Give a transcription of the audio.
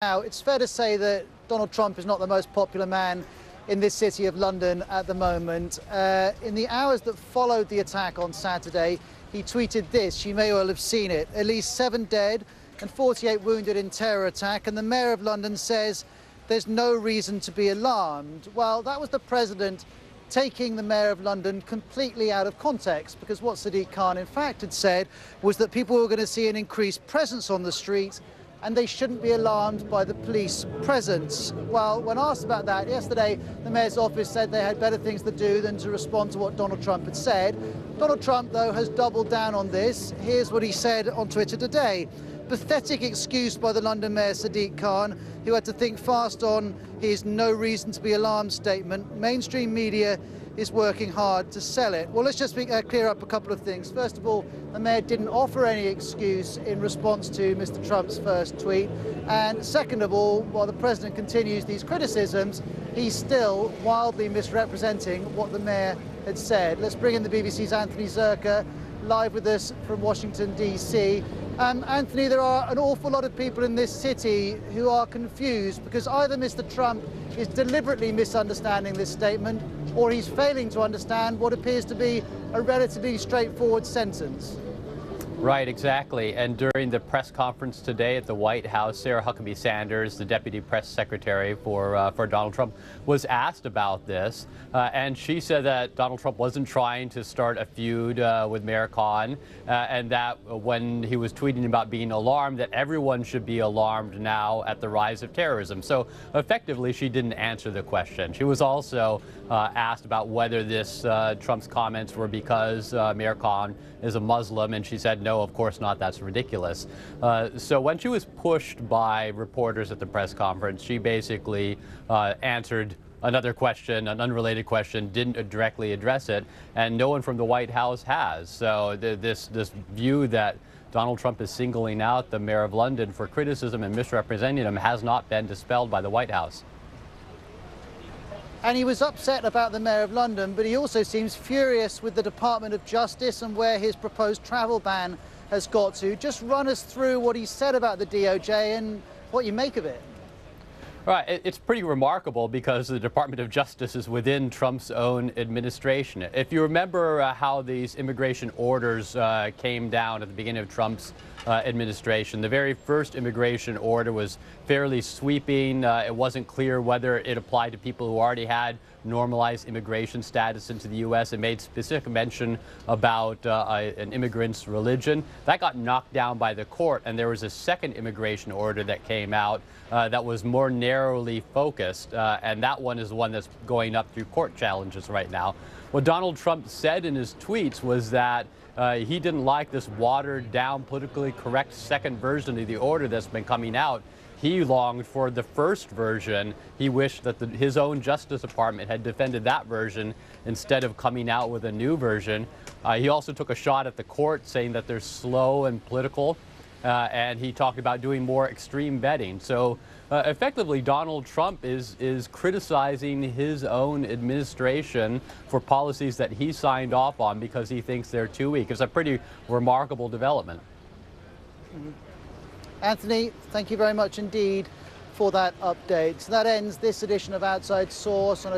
Now, it's fair to say that Donald Trump is not the most popular man in this city of London at the moment. In the hours that followed the attack on Saturday, he tweeted this. You may well have seen it. At least 7 dead and 48 wounded in terror attack. And the Mayor of London says there's no reason to be alarmed. Well, that was the president taking the Mayor of London completely out of context, because what Sadiq Khan in fact had said was that people were going to see an increased presence on the street and they shouldn't be alarmed by the police presence. Well, when asked about that yesterday, the Mayor's office said they had better things to do than to respond to what Donald Trump had said. Donald Trump, though, has doubled down on this. Here's what he said on Twitter today. Pathetic excuse by the London Mayor Sadiq Khan, who had to think fast on his no reason to be alarmed statement. Mainstream media is working hard to sell it. Well, let's just clear up a couple of things. First of all, the Mayor didn't offer any excuse in response to Mr. Trump's first tweet. And second of all, while the President continues these criticisms, he's still wildly misrepresenting what the Mayor had said. Let's bring in the BBC's Anthony Zerka, live with us from Washington, D.C. Anthony, there are an awful lot of people in this city who are confused because either Mr. Trump is deliberately misunderstanding this statement or he's failing to understand what appears to be a relatively straightforward sentence. Right, exactly. And during the press conference today at the White House, Sarah Huckabee Sanders, the deputy press secretary for Donald Trump, was asked about this. And she said that Donald Trump wasn't trying to start a feud with Mayor Khan, and that when he was tweeting about being alarmed, that everyone should be alarmed now at the rise of terrorism. So effectively, she didn't answer the question. She was also asked about whether this Trump's comments were because Mayor Khan is a Muslim, and she said, no, of course not, that's ridiculous. So when she was pushed by reporters at the press conference, she basically answered another question, an unrelated question, didn't directly address it, and no one from the White House has. So this view that Donald Trump is singling out the Mayor of London for criticism and misrepresenting him has not been dispelled by the White House. And he was upset about the Mayor of London, but he also seems furious with the Department of Justice and where his proposed travel ban has got to. Just run us through what he said about the DOJ and what you make of it. Right, it's pretty remarkable because the Department of Justice is within Trump's own administration. If you remember how these immigration orders came down at the beginning of Trump's administration, the very first immigration order was fairly sweeping. It wasn't clear whether it applied to people who already had normalized immigration status into the U.S. It made specific mention about an immigrant's religion. That got knocked down by the court, and there was a second immigration order that came out that was more narrowly focused, and that one is the one that's going up through court challenges right now. What Donald Trump said in his tweets was that he didn't like this watered-down, politically correct second version of the order that's been coming out. He longed for the first version. He wished that his own Justice Department had defended that version instead of coming out with a new version. He also took a shot at the court, saying that they're slow and political, and he talked about doing more extreme vetting. So effectively, Donald Trump is criticizing his own administration for policies that he signed off on because he thinks they're too weak. It's a pretty remarkable development. Mm-hmm. Anthony, thank you very much indeed for that update. So that ends this edition of Outside Source on a